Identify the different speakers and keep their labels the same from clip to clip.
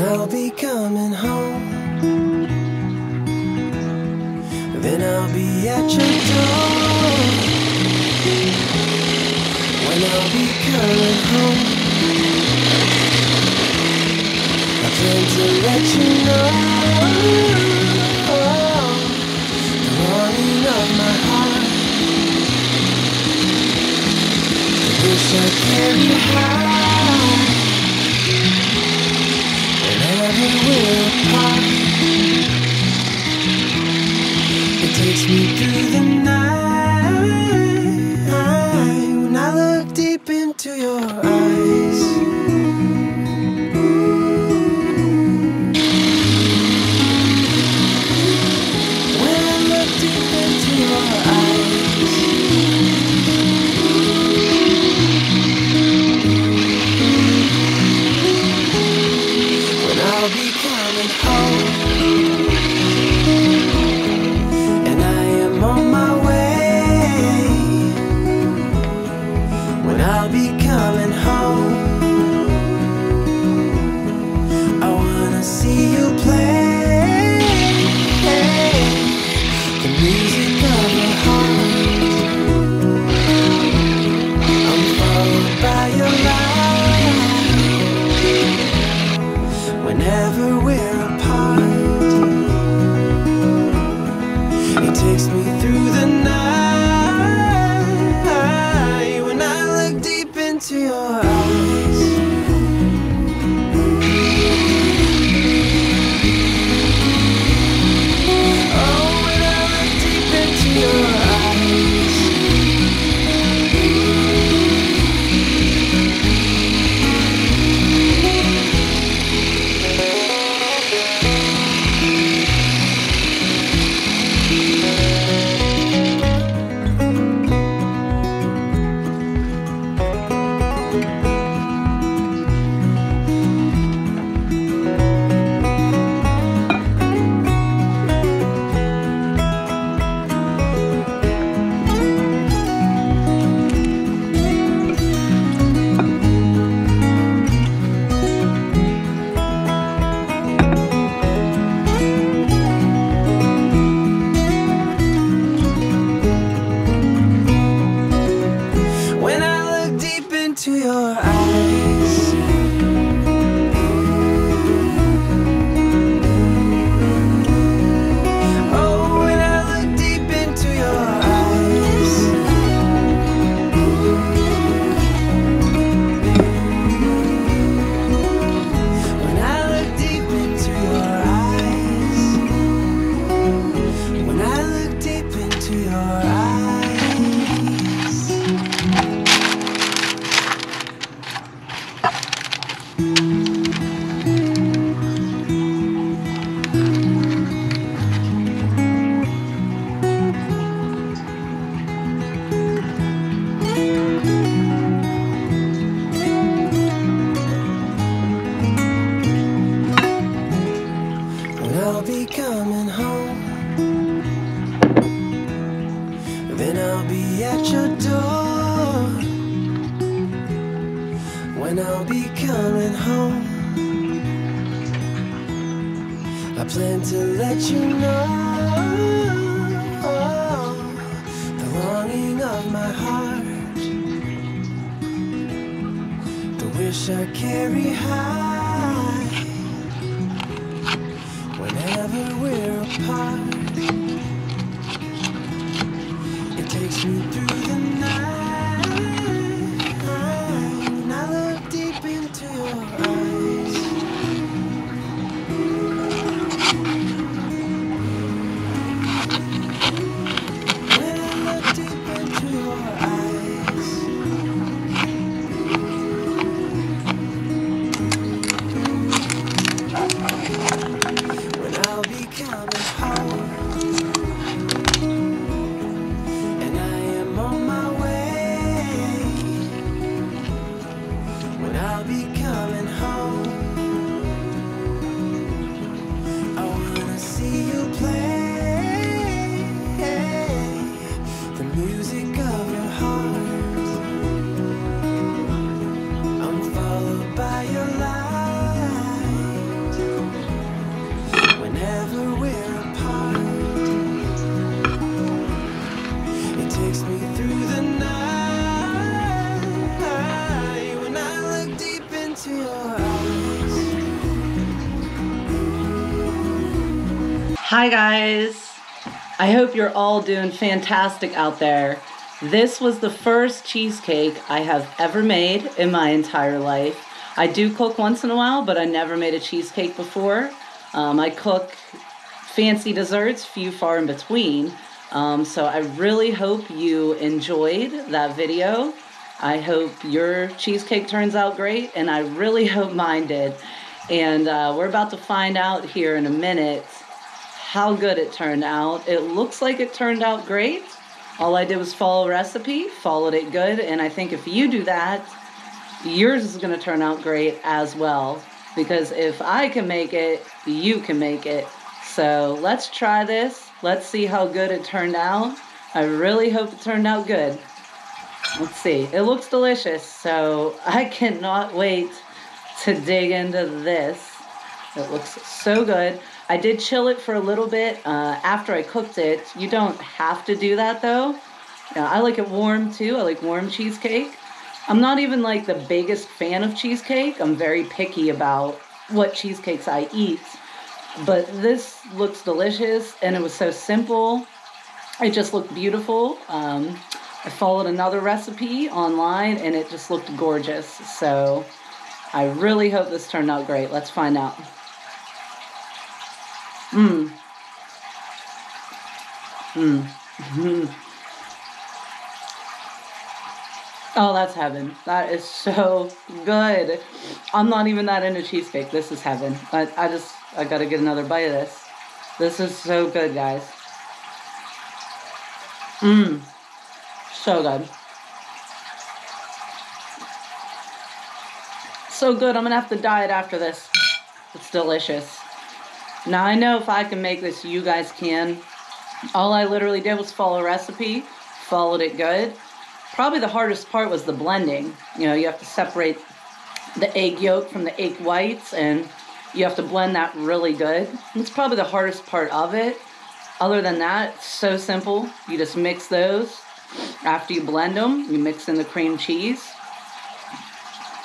Speaker 1: I'll be coming home, then I'll be at your door. When I'll be coming home, I plan to let you know the longing of my heart, the wish I carry high. Whenever we're apart, it takes me through the night. When I look deep into your eyes, when I look deep into your eyes, I'll be coming home, and I am on my way. When I'll be coming home, I wanna see you play the music of your heart. I'm followed by your light. Whenever we're apart, it takes me through the night. When I look deep into your eyes, oh, when I look deep into your eyes, into your eyes, oh, when I look deep into your eyes, when I look deep into your eyes, when I look deep into your eyes. I'll be coming home, then I'll be at your door. When I'll be coming home, I plan to let you know the longing of my heart, the wish I carry high. Whenever we're apart, it takes me through the night. When I look deep into your eyes, when I look deep into your eyes, I'll be coming home, and I am on my way. I'll be coming home. I wanna see you play the music of your heart. I'm followed by your light whenever we're apart. It takes me through the night when I look deep into your eyes.
Speaker 2: Hi guys, I hope you're all doing fantastic out there. This was the first cheesecake I have ever made in my entire life. I do cook once in a while, but I never made a cheesecake before. I cook fancy desserts, few far in between. So I really hope you enjoyed that video. I hope your cheesecake turns out great, and I really hope mine did. And we're about to find out here in a minute how good it turned out. It looks like it turned out great. All I did was follow a recipe, followed it good, and I think if you do that, yours is gonna turn out great as well. Because if I can make it, you can make it. So let's try this. Let's see how good it turned out. I really hope it turned out good. Let's see. It looks delicious, so I cannot wait to dig into this. It looks so good. I did chill it for a little bit after I cooked it. You don't have to do that though. I like it warm too. I like warm cheesecake. I'm not even like the biggest fan of cheesecake. I'm very picky about what cheesecakes I eat. But this looks delicious, and it was so simple. It just looked beautiful. I followed another recipe online, and it just looked gorgeous. So I really hope this turned out great. Let's find out. Oh, that's heaven. That is so good. I'm not even that into cheesecake. This is heaven. I gotta get another bite of this. This is so good, guys. So good. So good. I'm gonna have to diet after this. It's delicious. Now I know if I can make this, you guys can. All I literally did was follow a recipe, followed it good. Probably the hardest part was the blending. You know, you have to separate the egg yolk from the egg whites, and you have to blend that really good. It's probably the hardest part of it. Other than that, it's so simple. You just mix those. After you blend them, you mix in the cream cheese.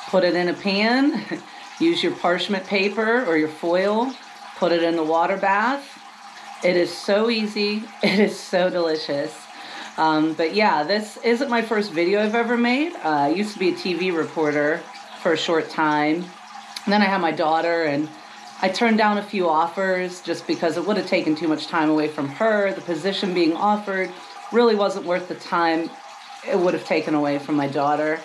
Speaker 2: Put it in a pan. Use your parchment paper or your foil. Put it in the water bath. It is so easy. It is so delicious. But yeah, this isn't my first video I've ever made. I used to be a TV reporter for a short time. And then I had my daughter, and I turned down a few offers just because it would have taken too much time away from her. The position being offered really wasn't worth the time it would have taken away from my daughter.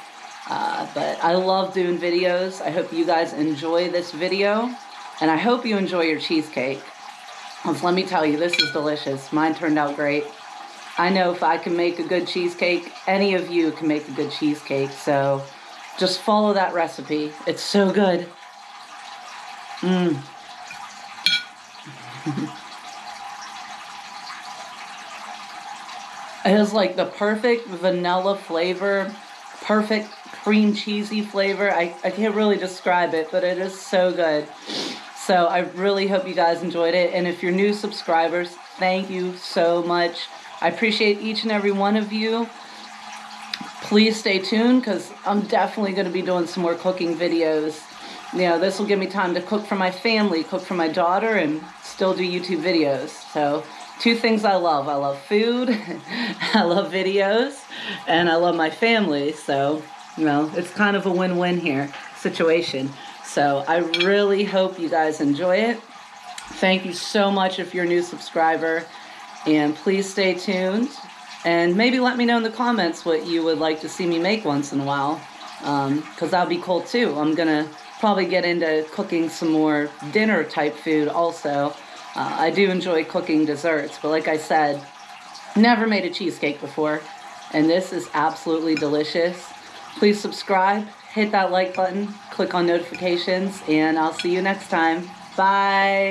Speaker 2: But I love doing videos. I hope you guys enjoy this video, and I hope you enjoy your cheesecake. Because let me tell you, this is delicious. Mine turned out great. I know if I can make a good cheesecake, any of you can make a good cheesecake. So just follow that recipe. It's so good. It is like the perfect vanilla flavor, perfect cream cheesy flavor. I can't really describe it, but it is so good. So I really hope you guys enjoyed it. And if you're new subscribers, thank you so much. I appreciate each and every one of you. Please stay tuned, because I'm definitely going to be doing some more cooking videos. You know, this will give me time to cook for my family, cook for my daughter, and still do YouTube videos. So, two things I love. I love food, I love videos, and I love my family. So, you know, it's kind of a win-win here situation. So, I really hope you guys enjoy it. Thank you so much if you're a new subscriber. And please stay tuned. And maybe let me know in the comments what you would like to see me make once in a while. Because that would be cool too. I'm going to probably get into cooking some more dinner type food also. I do enjoy cooking desserts, but like I said, never made a cheesecake before, and this is absolutely delicious. Please subscribe, hit that like button, click on notifications, and I'll see you next time. Bye.